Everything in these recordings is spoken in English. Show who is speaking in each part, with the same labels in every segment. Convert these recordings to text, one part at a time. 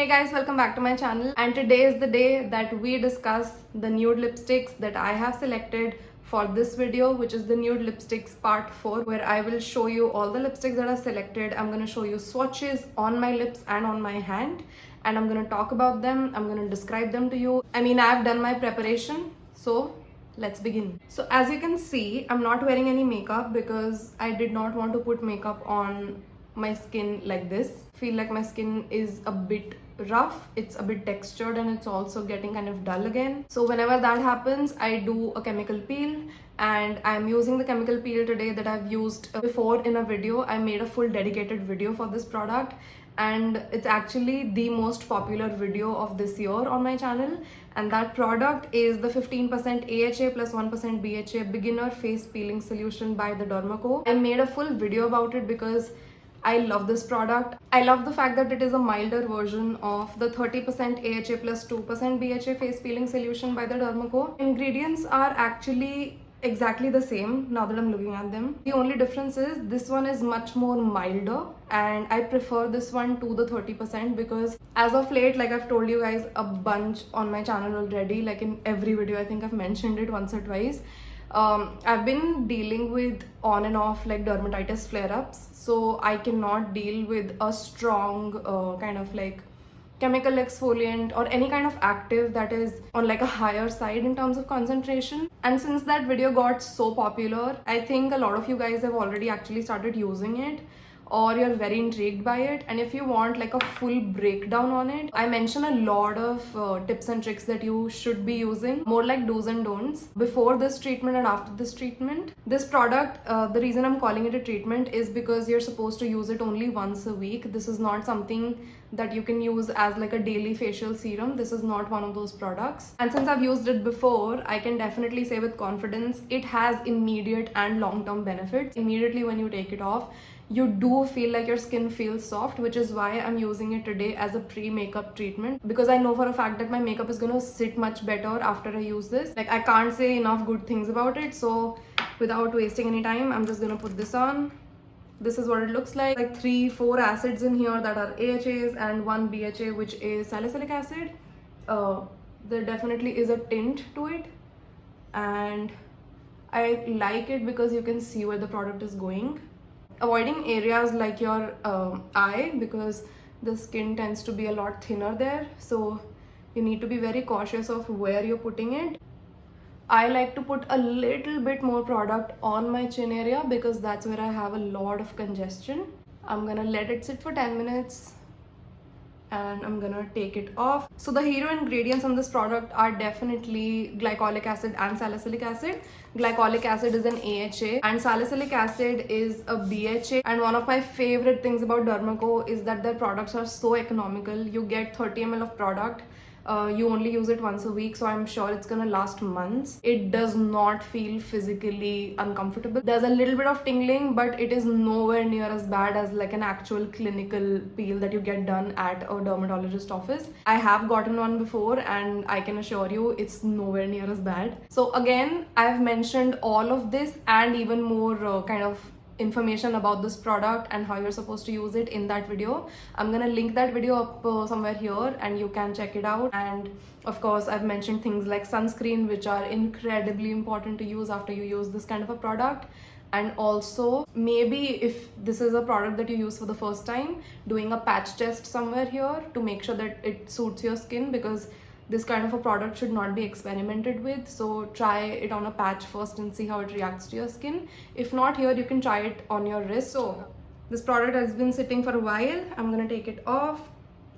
Speaker 1: Hey guys, welcome back to my channel, and today is the day that we discuss the nude lipsticks that I have selected for this video, which is the nude lipsticks part 4, where I will show you all the lipsticks that I've selected. I'm going to show you swatches on my lips and on my hand, and I'm going to talk about them. I'm going to describe them to you. I mean, I've done my preparation, so let's begin. So as you can see, I'm not wearing any makeup because I did not want to put makeup on my skin like this. Feel like my skin is a bit rough, it's a bit textured, and it's also getting kind of dull again. So whenever that happens, I do a chemical peel, and I'm using the chemical peel today that I've used before in a video. I made a full dedicated video for this product, and it's actually the most popular video of this year on my channel, and that product is the 15% AHA plus 1% BHA beginner face peeling solution by the Dermaco. I made a full video about it because I love this product. I love the fact that it is a milder version of the 30% AHA plus 2% BHA face peeling solution by the Dermaco. Ingredients are actually exactly the same now that I'm looking at them. The only difference is this one is much more milder, and I prefer this one to the 30% because as of late, like I've told you guys a bunch on my channel already, like in every video I think I've mentioned it once or twice. I've been dealing with on and off like dermatitis flare-ups, so I cannot deal with a strong kind of like chemical exfoliant or any kind of active that is on like a higher side in terms of concentration. And since that video got so popular, I think a lot of you guys have already actually started using it, or you're very intrigued by it. And if you want like a full breakdown on it, I mention a lot of tips and tricks that you should be using, more like do's and don'ts before this treatment and after this treatment. This product, the reason I'm calling it a treatment is because you're supposed to use it only once a week. This is not something that you can use as like a daily facial serum. This is not one of those products, and since I've used it before, I can definitely say with confidence it has immediate and long-term benefits. Immediately when you take it off, you do feel like your skin feels soft, which is why I'm using it today as a pre-makeup treatment, because I know for a fact that my makeup is gonna sit much better after I use this. Like, I can't say enough good things about it. So without wasting any time, I'm just gonna put this on. This is what it looks like 3-4 acids in here that are AHAs and 1 BHA, which is salicylic acid. There definitely is a tint to it, and I like it because you can see where the product is going. Avoiding areas like your eye, because the skin tends to be a lot thinner there, so you need to be very cautious of where you're putting it. I like to put a little bit more product on my chin area because that's where I have a lot of congestion. I'm gonna let it sit for 10 minutes and I'm gonna take it off. So the hero ingredients on this product are definitely glycolic acid and salicylic acid. Glycolic acid is an AHA and salicylic acid is a BHA. And one of my favorite things about Dermaco is that their products are so economical. You get 30 ml of product. You only use it once a week, so I'm sure it's gonna last months. It does not feel physically uncomfortable. There's a little bit of tingling, but it is nowhere near as bad as like an actual clinical peel that you get done at a dermatologist office. I have gotten one before and I can assure you it's nowhere near as bad. So again, I've mentioned all of this and even more kind of information about this product and how you're supposed to use it in that video. I'm gonna link that video up somewhere here and you can check it out. And of course, I've mentioned things like sunscreen, which are incredibly important to use after you use this kind of a product. And also, maybe if this is a product that you use for the first time, doing a patch test somewhere here to make sure that it suits your skin, because this kind of a product should not be experimented with. So try it on a patch first and see how it reacts to your skin. If not here, you can try it on your wrist. So this product has been sitting for a while. I'm gonna take it off,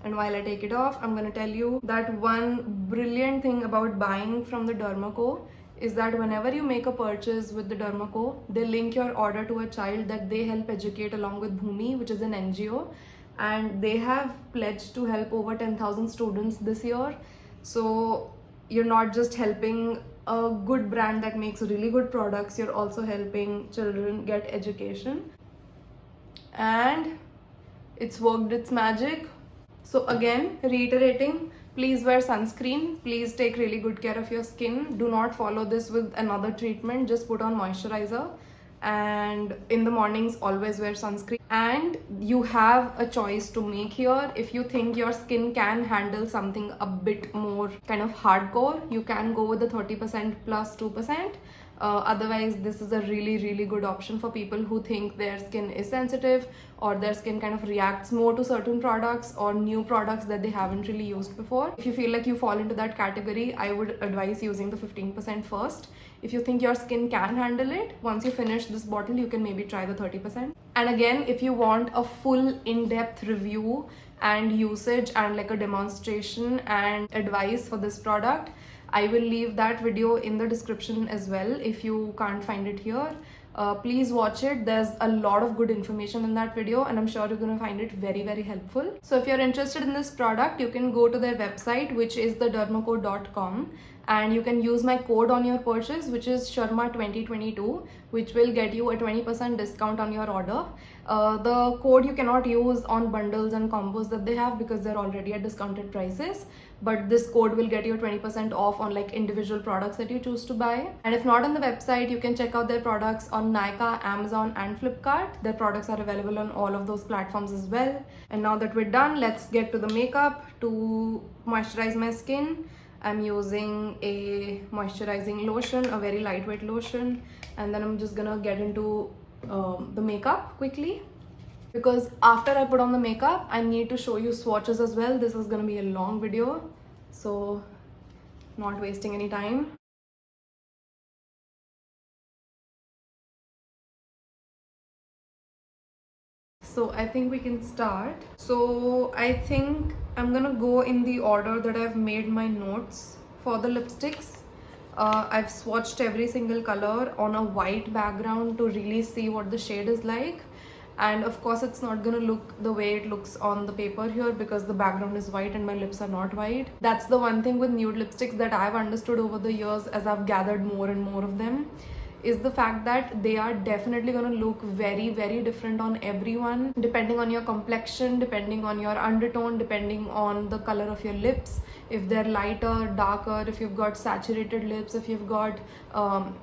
Speaker 1: and while I take it off, I'm gonna tell you that one brilliant thing about buying from the Dermaco is that whenever you make a purchase with the Dermaco, they link your order to a child that they help educate along with Bhumi, which is an NGO, and they have pledged to help over 10,000 students this year. So you're not just helping a good brand that makes really good products, you're also helping children get education. And it's worked its magic. So again, reiterating, please wear sunscreen. Please take really good care of your skin. Do not follow this with another treatment. Just put on moisturizer and in the mornings always wear sunscreen. And you have a choice to make here. If you think your skin can handle something a bit more kind of hardcore, you can go with the 30% plus 2%. Otherwise, this is a really good option for people who think their skin is sensitive, or their skin kind of reacts more to certain products or new products that they haven't really used before. If you feel like you fall into that category, I would advise using the 15% first. If you think your skin can handle it, once you finish this bottle, you can maybe try the 30%. And again, if you want a full in-depth review and usage and like a demonstration and advice for this product, I will leave that video in the description as well if you can't find it here. Please watch it. There's a lot of good information in that video, and I'm sure you're going to find it very helpful. So if you're interested in this product, you can go to their website, which is thedermaco.com, and you can use my code on your purchase, which is Sharma2022, which will get you a 20% discount on your order. The code you cannot use on bundles and combos that they have because they're already at discounted prices, but this code will get you 20% off on like individual products that you choose to buy. And if not on the website, you can check out their products on Nykaa, Amazon and Flipkart. Their products are available on all of those platforms as well. And now that we're done, let's get to the makeup. To moisturize my skin, I'm using a moisturizing lotion, a very lightweight lotion, and then I'm just gonna get into the makeup quickly, because after I put on the makeup, I need to show you swatches as well. This is gonna be a long video, so not wasting any time. So I think we can start. So I think I'm gonna go in the order that I've made my notes for the lipsticks. I've swatched every single color on a white background to really see what the shade is like. And of course, it's not gonna look the way it looks on the paper here because the background is white and my lips are not white. That's the one thing with nude lipsticks that I've understood over the years as I've gathered more and more of them, is the fact that they are definitely going to look very different on everyone, depending on your complexion, depending on your undertone, depending on the color of your lips, if they're lighter, darker, if you've got saturated lips, if you've got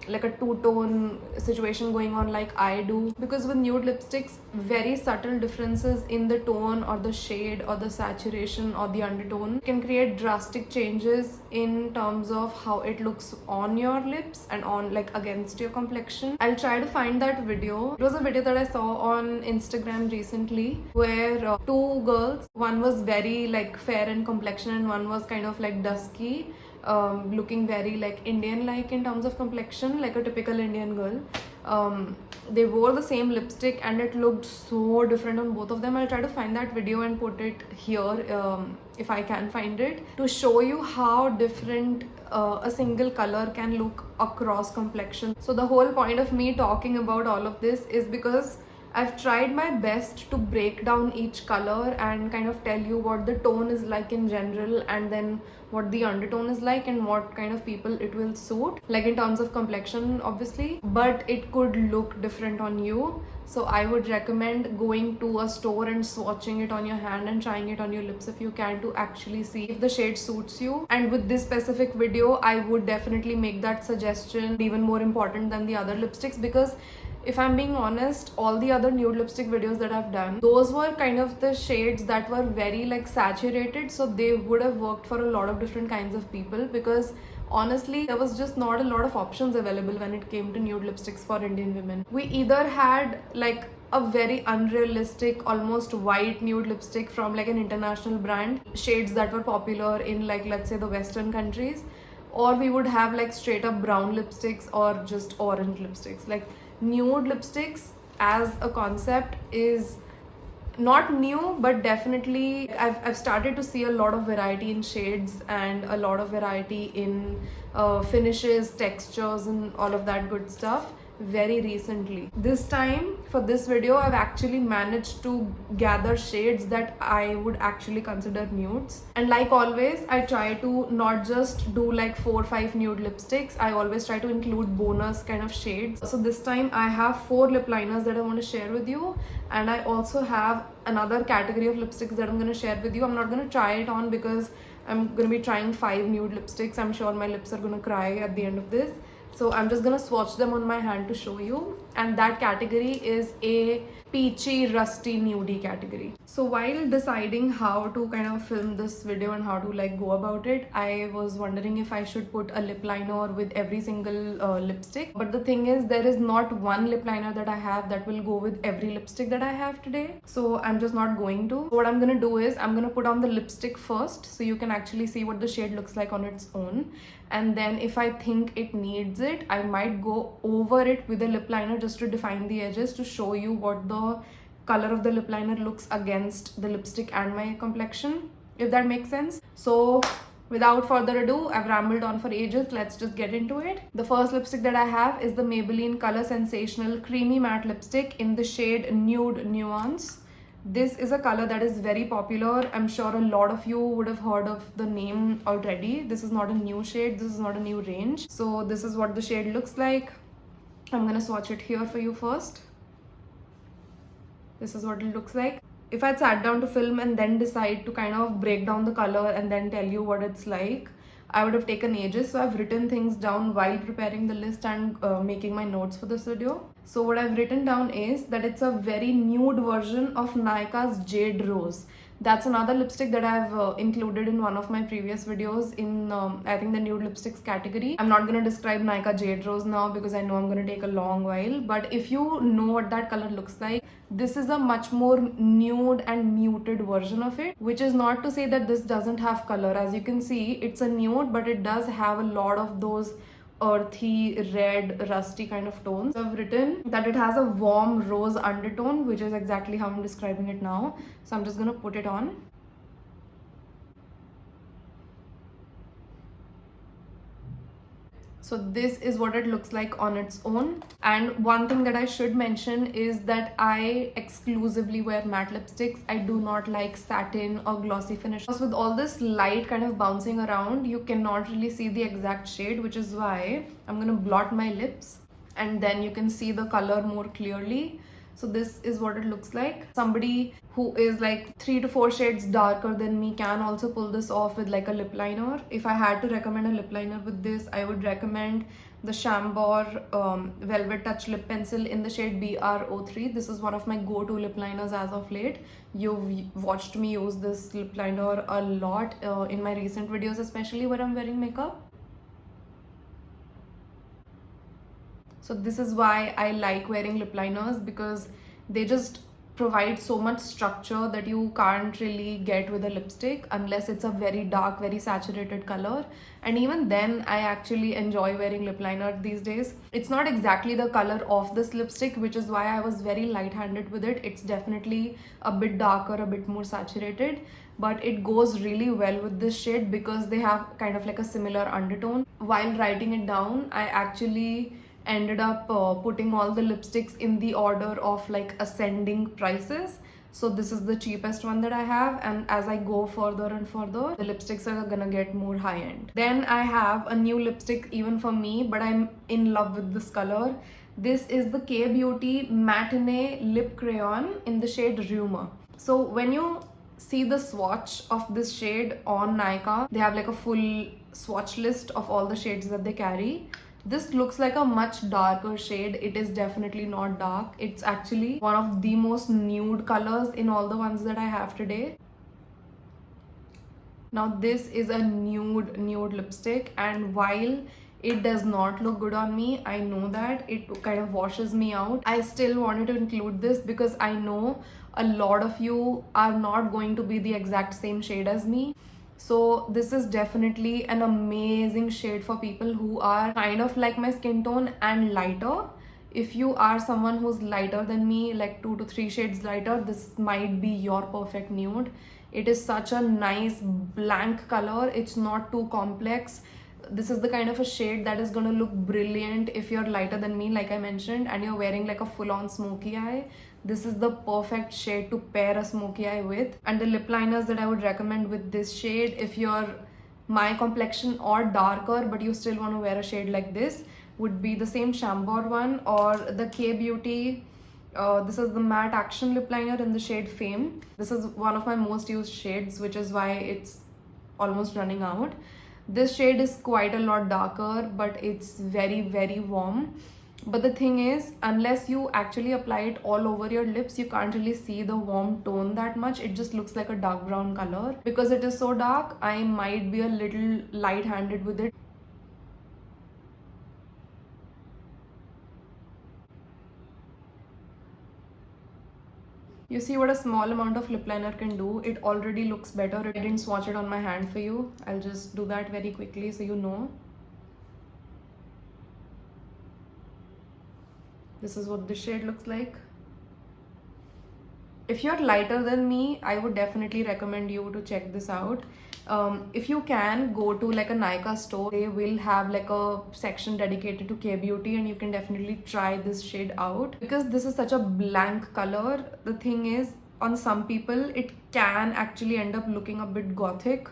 Speaker 1: like a two-tone situation going on like I do. Because with nude lipsticks, very subtle differences in the tone or the shade or the saturation or the undertone can create drastic changes in terms of how it looks on your lips and on like against your complexion. I'll try to find that video. It was a video that I saw on Instagram recently where two girls, one was very like fair in complexion and one was kind of like dusky, looking very like Indian like in terms of complexion, like a typical Indian girl. They wore the same lipstick and it looked so different on both of them. I'll try to find that video and put it here if I can find it, to show you how different a single color can look across complexion. So the whole point of me talking about all of this is because I've tried my best to break down each color and kind of tell you what the tone is like in general, and then what the undertone is like and what kind of people it will suit, like in terms of complexion obviously, but it could look different on you. So I would recommend going to a store and swatching it on your hand and trying it on your lips if you can, to actually see if the shade suits you. And with this specific video, I would definitely make that suggestion even more important than the other lipsticks, because if I'm being honest, all the other nude lipstick videos that I've done, those were kind of the shades that were very like saturated, so they would have worked for a lot of different kinds of people, because honestly there was just not a lot of options available when it came to nude lipsticks for Indian women. We either had like a very unrealistic, almost white nude lipstick from like an international brand, shades that were popular in like, let's say, the Western countries, or we would have like straight up brown lipsticks or just orange lipsticks. Like, nude lipsticks as a concept is not new, but definitely I've started to see a lot of variety in shades and a lot of variety in finishes, textures and all of that good stuff very recently. This time for this video, I've actually managed to gather shades that I would actually consider nudes. And like always, I try to not just do like 4 or 5 nude lipsticks. I always try to include bonus kind of shades. So this time I have 4 lip liners that I want to share with you, and I also have another category of lipsticks that I'm going to share with you. I'm not going to try it on because I'm going to be trying 5 nude lipsticks. I'm sure my lips are going to cry at the end of this. So I'm just gonna swatch them on my hand to show you. And that category is a peachy, rusty, nudie category. So while deciding how to kind of film this video and how to like go about it, I was wondering if I should put a lip liner with every single lipstick. But the thing is, there is not one lip liner that I have that will go with every lipstick that I have today. So I'm just not going to. What I'm gonna do is I'm gonna put on the lipstick first so you can actually see what the shade looks like on its own. And then if I think it needs it, I might go over it with a lip liner just to define the edges to show you what the color of the lip liner looks against the lipstick and my complexion, if that makes sense. So without further ado, I've rambled on for ages. Let's just get into it. The first lipstick that I have is the Maybelline Colorsensational Creamy Matte Lipstick in the shade Nude Nuance. This is a color that is very popular. I'm sure a lot of you would have heard of the name already. This is not a new shade. This is not a new range. So this is what the shade looks like. I'm gonna swatch it here for you first. This is what it looks like. If I'd sat down to film and then decide to kind of break down the color and then tell you what it's like, I would have taken ages. So I've written things down while preparing the list and making my notes for this video. So what I've written down is that it's a very nude version of Nykaa's Jade Rose. That's another lipstick that I've included in one of my previous videos in I think the nude lipsticks category. I'm not going to describe Nykaa Jade Rose now because I know I'm going to take a long while. But if you know what that color looks like, this is a much more nude and muted version of it, which is not to say that this doesn't have color. As you can see, it's a nude, but it does have a lot of those earthy, red, rusty kind of tones. I've written that it has a warm rose undertone, which is exactly how I'm describing it now. So I'm just gonna put it on. So this is what it looks like on its own. And one thing that I should mention is that I exclusively wear matte lipsticks. I do not like satin or glossy finish. Because with all this light kind of bouncing around, you cannot really see the exact shade, which is why I'm gonna blot my lips and then you can see the color more clearly. So this is what it looks like. Somebody who is like 3 to 4 shades darker than me can also pull this off with like a lip liner. If I had to recommend a lip liner with this, I would recommend the Chambor Velvet Touch Lip Pencil in the shade BR03. This is one of my go-to lip liners as of late. You've watched me use this lip liner a lot in my recent videos, especially when I'm wearing makeup. So this is why I like wearing lip liners, because they just provide so much structure that you can't really get with a lipstick unless it's a very dark, very saturated color. And even then, I actually enjoy wearing lip liner these days. It's not exactly the color of this lipstick, which is why I was very light-handed with it. It's definitely a bit darker, a bit more saturated, but it goes really well with this shade because they have kind of like a similar undertone. While writing it down, I actually ended up putting all the lipsticks in the order of like ascending prices. So this is the cheapest one that I have, and as I go further and further, the lipsticks are gonna get more high-end. Then I have a new lipstick even for me, but I'm in love with this color. This is the K Beauty Matteinee Lip Crayon in the shade Rumor. So when you see the swatch of this shade on Nykaa, they have like a full swatch list of all the shades that they carry. This looks like a much darker shade. It is definitely not dark. It's actually one of the most nude colors in all the ones that I have today. Now this is a nude lipstick, and while it does not look good on me, I know that it kind of washes me out. I still wanted to include this because I know a lot of you are not going to be the exact same shade as me. So this is definitely an amazing shade for people who are kind of like my skin tone and lighter. If you are someone who's lighter than me, like 2 to 3 shades lighter, this might be your perfect nude. It is such a nice blank color. It's not too complex. This is the kind of a shade that is going to look brilliant if you're lighter than me, like I mentioned, and you're wearing like a full-on smoky eye. This is the perfect shade to pair a smoky eye with. And the lip liners that I would recommend with this shade, if you're my complexion or darker but you still want to wear a shade like this, would be the same Chambor one or the K Beauty. This is the Matte Action Lip Liner in the shade Fame. This is one of my most used shades, which is why it's almost running out. This shade is quite a lot darker, but it's very warm. But the thing is, unless you actually apply it all over your lips, you can't really see the warm tone that much. It just looks like a dark brown color. Because it is so dark, I might be a little light-handed with it. You see what a small amount of lip liner can do? It already looks better. I didn't swatch it on my hand for you. I'll just do that very quickly so you know. This is what this shade looks like. If you're lighter than me, I would definitely recommend you to check this out. If you can, go to like a Nykaa store. They will have like a section dedicated to K-beauty, and you can definitely try this shade out. Because this is such a blank color, the thing is, on some people, it can actually end up looking a bit gothic.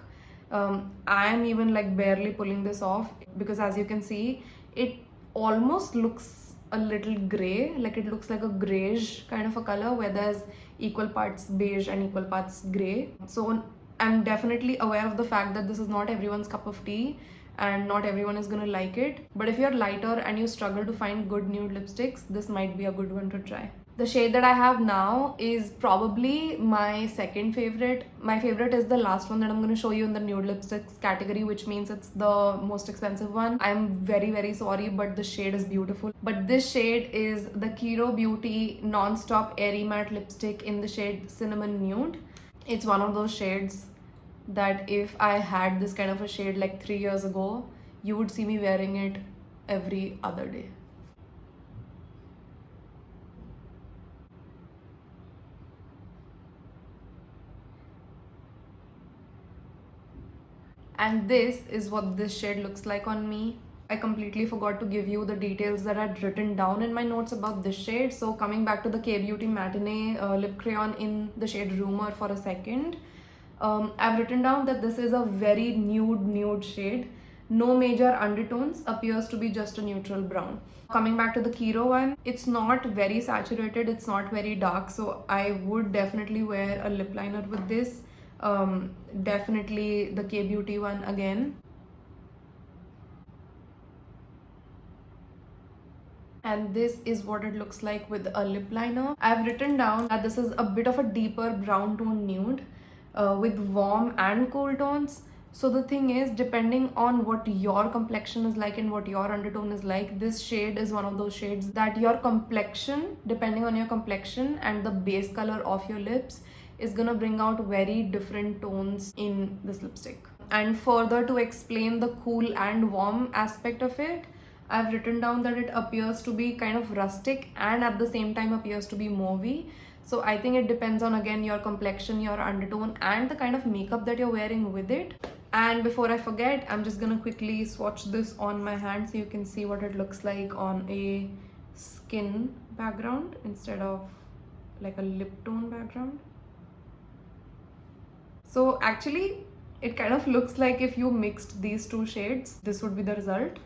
Speaker 1: I am even like barely pulling this off because as you can see, it almost looks a little gray, like it looks like a grayish kind of a color where there's equal parts beige and equal parts gray. So I'm definitely aware of the fact that this is not everyone's cup of tea and not everyone is gonna like it. But if you're lighter and you struggle to find good nude lipsticks, this might be a good one to try. The shade that I have now is probably my second favorite. My favorite is the last one that I'm going to show you in the nude lipsticks category, which means it's the most expensive one. I'm very sorry, but the shade is beautiful. But this shade is the Kiro Beauty Non-Stop Airy Matte Lipstick in the shade Cinnamon Nude. It's one of those shades that if I had this kind of a shade like 3 years ago, you would see me wearing it every other day. And this is what this shade looks like on me. I completely forgot to give you the details that I'd written down in my notes about this shade. So coming back to the K-Beauty Matteinee lip crayon in the shade Rumor for a second. I've written down that this is a very nude shade. No major undertones, appears to be just a neutral brown. Coming back to the Kiro one, it's not very saturated, it's not very dark, so I would definitely wear a lip liner with this. Definitely the K-Beauty one again. And this is what it looks like with a lip liner. I've written down that this is a bit of a deeper brown tone nude with warm and cool tones. So the thing is, depending on what your complexion is like and what your undertone is like, this shade is one of those shades that your complexion, depending on your complexion and the base color of your lips, is gonna bring out very different tones in this lipstick. And further to explain the cool and warm aspect of it, I've written down that it appears to be kind of rustic and at the same time appears to be mauvey. So I think it depends on, again, your complexion, your undertone, and the kind of makeup that you're wearing with it. And before I forget, I'm just gonna quickly swatch this on my hand so you can see what it looks like on a skin background instead of like a lip tone background. So actually, it kind of looks like if you mixed these two shades, this would be the result.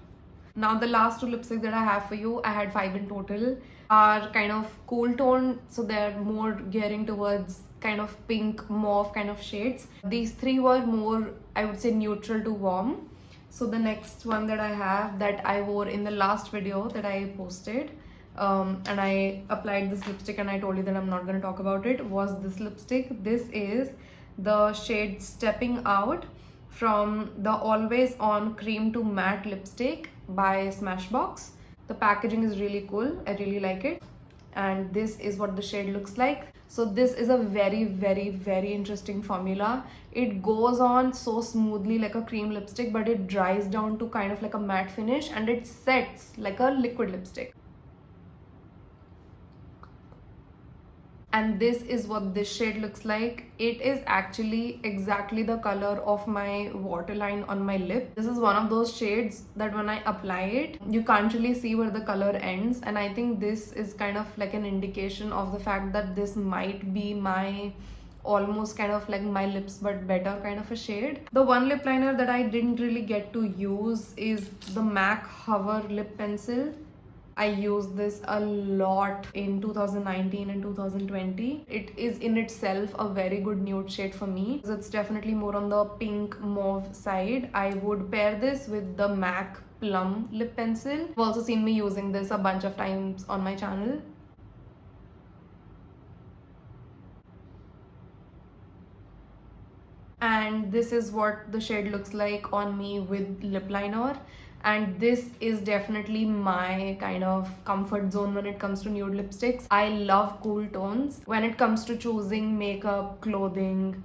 Speaker 1: Now the last two lipsticks that I have for you, I had 5 in total, are kind of cool tone, so they're more gearing towards kind of pink, mauve kind of shades. These 3 were more, I would say, neutral to warm. So the next one that I have, that I wore in the last video that I posted, and I applied this lipstick and I told you that I'm not going to talk about it, was this lipstick. This is the shade Stepping Out from the Always On Cream to Matte Lipstick by Smashbox. The packaging is really cool, I really like it, and this is what the shade looks like. So this is a very interesting formula. It goes on so smoothly like a cream lipstick, but it dries down to kind of like a matte finish, and it sets like a liquid lipstick. And this is what this shade looks like. It is actually exactly the color of my waterline on my lip. This is one of those shades that when I apply it, you can't really see where the color ends. And I think this is kind of like an indication of the fact that this might be my almost kind of like my lips but better kind of a shade. The one lip liner that I didn't really get to use is the M.A.C Hover Lip Pencil. I used this a lot in 2019 and 2020. It is in itself a very good nude shade for me. It's definitely more on the pink mauve side. I would pair this with the M.A.C Plum lip pencil. You've also seen me using this a bunch of times on my channel. And this is what the shade looks like on me with lip liner. And this is definitely my kind of comfort zone when it comes to nude lipsticks. I love cool tones. When it comes to choosing makeup, clothing,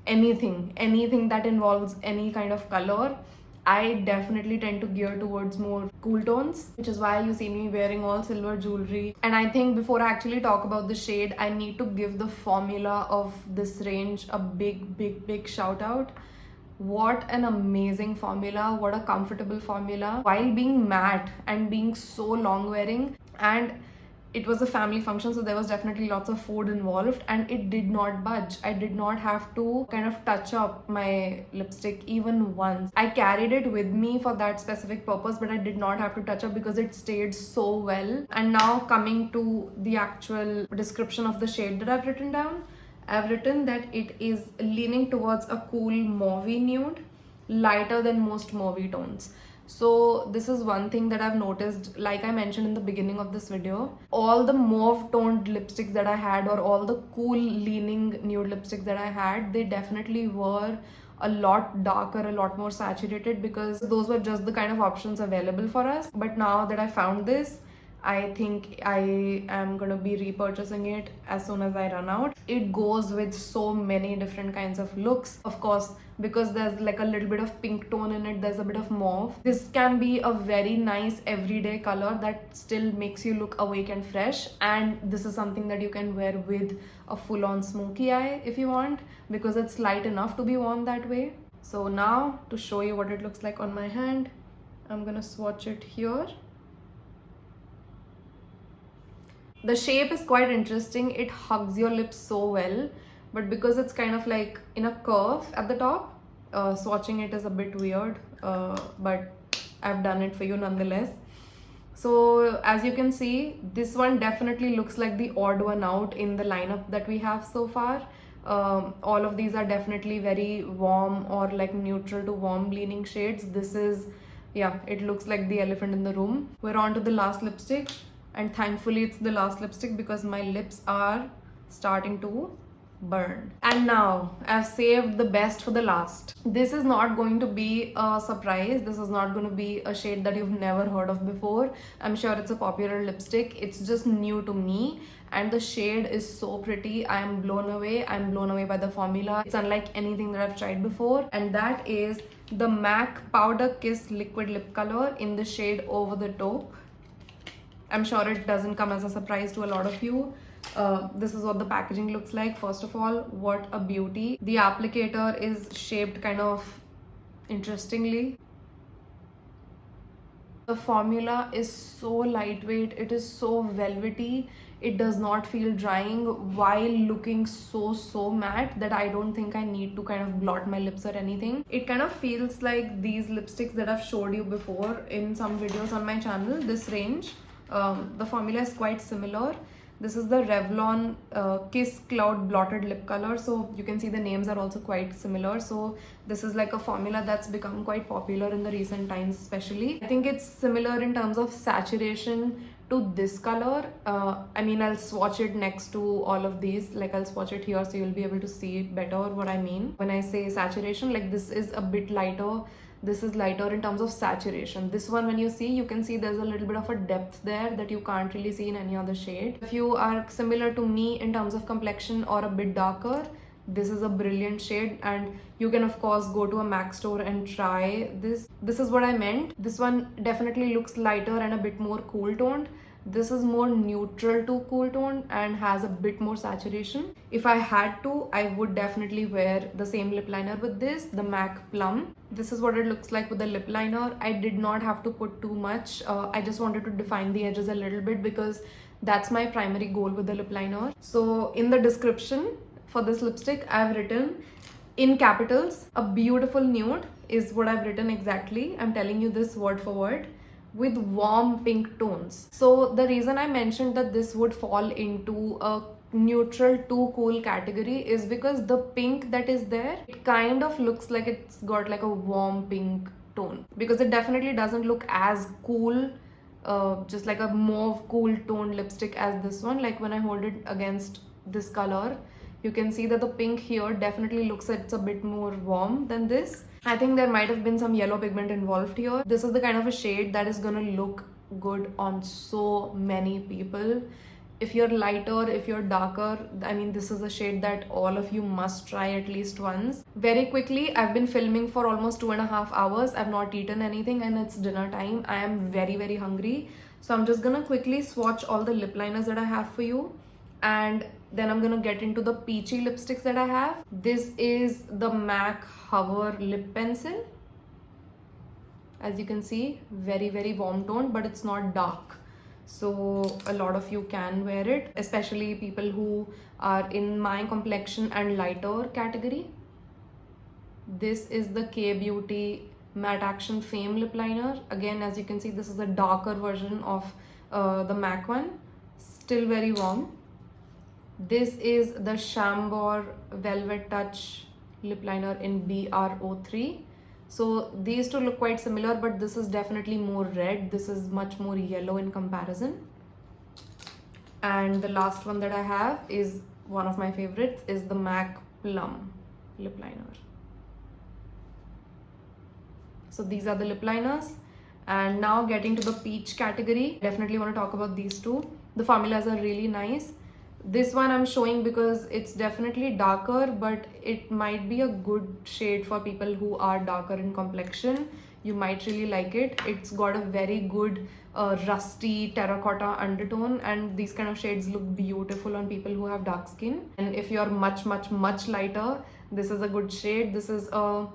Speaker 1: anything that involves any kind of color, I definitely tend to gear towards more cool tones, which is why you see me wearing all silver jewelry. And I think before I actually talk about the shade, I need to give the formula of this range a big shout out. What an amazing formula, what a comfortable formula while being matte and being so long wearing. And it was a family function, so there was definitely lots of food involved, and it did not budge. I did not have to kind of touch up my lipstick even once. I carried it with me for that specific purpose, but I did not have to touch up because it stayed so well. And now coming to the actual description of the shade that I've written down, I've written that it is leaning towards a cool mauvey nude, lighter than most mauvey tones. So this is one thing that I've noticed, like I mentioned in the beginning of this video. All the mauve toned lipsticks that I had, or all the cool leaning nude lipsticks that I had, they definitely were a lot darker, a lot more saturated, because those were just the kind of options available for us. But now that I found this, I think I am gonna be repurchasing it as soon as I run out. It goes with so many different kinds of looks. Of course, because there's like a little bit of pink tone in it, there's a bit of mauve. This can be a very nice everyday color that still makes you look awake and fresh. And this is something that you can wear with a full-on smoky eye if you want, because it's light enough to be worn that way. So now, to show you what it looks like on my hand, I'm gonna swatch it here. The shape is quite interesting. It hugs your lips so well, but because it's kind of like in a curve at the top, swatching it is a bit weird, but I've done it for you nonetheless. So as you can see, this one definitely looks like the odd one out in the lineup that we have so far. All of these are definitely very warm or like neutral to warm leaning shades. This is, yeah, it looks like the elephant in the room. We're on to the last lipstick. And thankfully it's the last lipstick because my lips are starting to burn. And now I've saved the best for the last. This is not going to be a surprise. This is not going to be a shade that you've never heard of before. I'm sure it's a popular lipstick. It's just new to me, and the shade is so pretty. I'm blown away. I'm blown away by the formula. It's unlike anything that I've tried before, and that is the M.A.C Powder Kiss Liquid Lip Color in the shade Over the Taupe. I'm sure it doesn't come as a surprise to a lot of you. This is what the packaging looks like. First of all, what a beauty. The applicator is shaped kind of interestingly. The formula is so lightweight. It is so velvety. It does not feel drying while looking so matte that I don't think I need to kind of blot my lips or anything. It kind of feels like these lipsticks that I've showed you before in some videos on my channel, this range. The formula is quite similar. This is the Revlon Kiss Cloud Blotted Lip Color. So you can see the names are also quite similar. So this is like a formula that's become quite popular in the recent times especially. I think it's similar in terms of saturation to this color. I mean, I'll swatch it next to all of these. Like I'll swatch it here so you'll be able to see better what I mean. When I say saturation, like this is a bit lighter. This is lighter in terms of saturation. This one, when you see, you can see there's a little bit of a depth there that you can't really see in any other shade. If you are similar to me in terms of complexion or a bit darker, this is a brilliant shade, and you can of course go to a M.A.C store and try this. This is what I meant. This one definitely looks lighter and a bit more cool toned. This is more neutral to cool tone and has a bit more saturation. If I had to, I would definitely wear the same lip liner with this, the M.A.C Plum. This is what it looks like with the lip liner. I did not have to put too much. I just wanted to define the edges a little bit because that's my primary goal with the lip liner. So in the description for this lipstick, I've written in capitals, a beautiful nude is what I've written exactly. I'm telling you this word for word. with warm pink tones. So the reason I mentioned that this would fall into a neutral to cool category is because the pink that is there, it kind of looks like it's got like a warm pink tone, because it definitely doesn't look as cool, just like a mauve cool toned lipstick as this one. Like when I hold it against this color, you can see that the pink here definitely looks like it's a bit more warm than this. I think there might have been some yellow pigment involved here. This is the kind of a shade that is gonna look good on so many people. If you're lighter, if you're darker, I mean, this is a shade that all of you must try at least once. Very quickly, I've been filming for almost 2.5 hours. I've not eaten anything and it's dinner time. I am very, very hungry. So I'm just gonna quickly swatch all the lip liners that I have for you. And then I'm gonna get into the peachy lipsticks that I have. This is the M.A.C Hover Lip Pencil. As you can see, very, very warm toned, but it's not dark. So a lot of you can wear it, especially people who are in my complexion and lighter category. This is the K-Beauty Matte Action Fame Lip Liner. Again, as you can see, this is a darker version of the M.A.C one. Still very warm. This is the Chambord Velvet Touch Lip Liner in BR03. So these two look quite similar, but this is definitely more red. This is much more yellow in comparison. And the last one that I have is one of my favorites, is the M.A.C Plum Lip Liner. So these are the lip liners. And now getting to the peach category, definitely want to talk about these two. The formulas are really nice. This one I'm showing because it's definitely darker, but it might be a good shade for people who are darker in complexion. You might really like it. It's got a very good rusty terracotta undertone, and these kind of shades look beautiful on people who have dark skin. And if you're much lighter, this is a good shade. This is a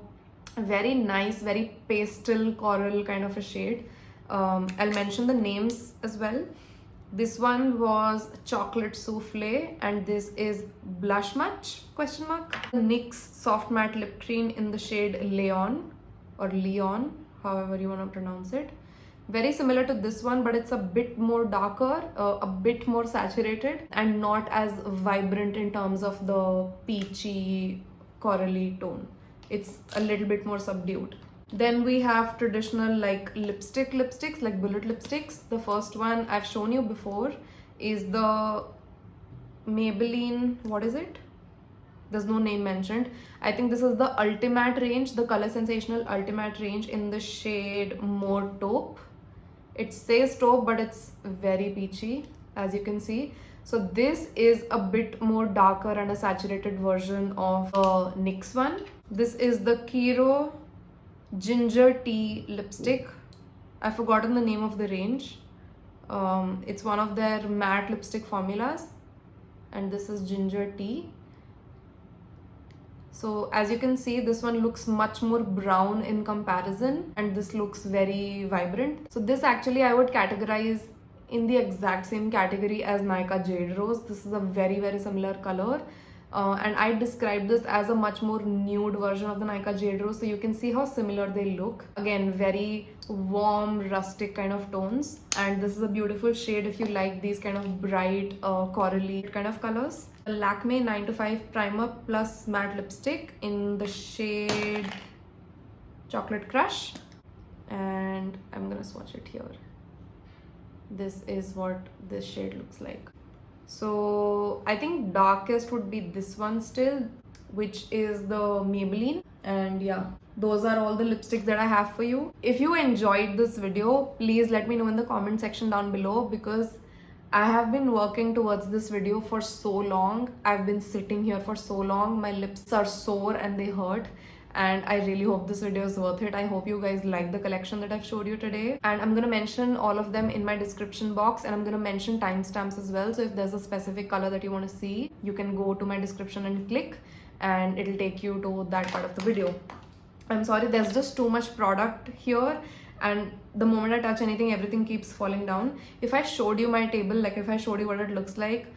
Speaker 1: very nice, very pastel coral kind of a shade. I'll mention the names as well. This one was Chocolate Souffle, and this is Blush Match ? NYX Soft Matte Lip Cream in the shade Leon, or Leon, however you want to pronounce it. Very similar to this one, but it's a bit more darker, a bit more saturated, and not as vibrant in terms of the peachy corally tone. It's a little bit more subdued. Then we have traditional like lipsticks, like bullet lipsticks. The first one I've shown you before is the Maybelline, what is it? There's no name mentioned. I think this is the Ultimate range, the Colorsensational Ultimate range in the shade more Taupe. It says Taupe, but it's very peachy, as you can see. So this is a bit more darker and a saturated version of the NYX one. This is the Kiro Ginger Tea lipstick. I've forgotten the name of the range. It's one of their matte lipstick formulas, and this is Ginger Tea. So as you can see, this one looks much more brown in comparison, and this looks very vibrant. So this actually I would categorize in the exact same category as Nykaa Jade Rose. This is a very similar color. And I describe this as a much more nude version of the Nykaa Jade Rose, so you can see how similar they look. Again, very warm, rustic kind of tones, and this is a beautiful shade if you like these kind of bright, corally kind of colors. The Lakme 9 to 5 Primer Plus Matte Lipstick in the shade Chocolate Crush, and I'm gonna swatch it here. This is what this shade looks like. So I think darkest would be this one still, which is the Maybelline. And yeah, those are all the lipsticks that I have for you. If you enjoyed this video, please let me know in the comment section down below, because I have been working towards this video for so long. I've been sitting here for so long. My lips are sore and they hurt. And I really hope this video is worth it. I hope you guys like the collection that I've showed you today. And I'm gonna mention all of them in my description box, and I'm gonna mention timestamps as well. So if there's a specific color that you want to see, you can go to my description and click, and it'll take you to that part of the video. I'm sorry, there's just too much product here, and the moment I touch anything, everything keeps falling down. If I showed you my table, like if I showed you what it looks like,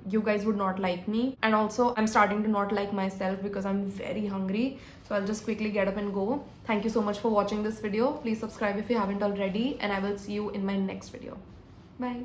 Speaker 1: you guys would not like me. And also I'm starting to not like myself because I'm very hungry. So I'll just quickly get up and go. Thank you so much for watching this video. Please subscribe if you haven't already, and I will see you in my next video. Bye.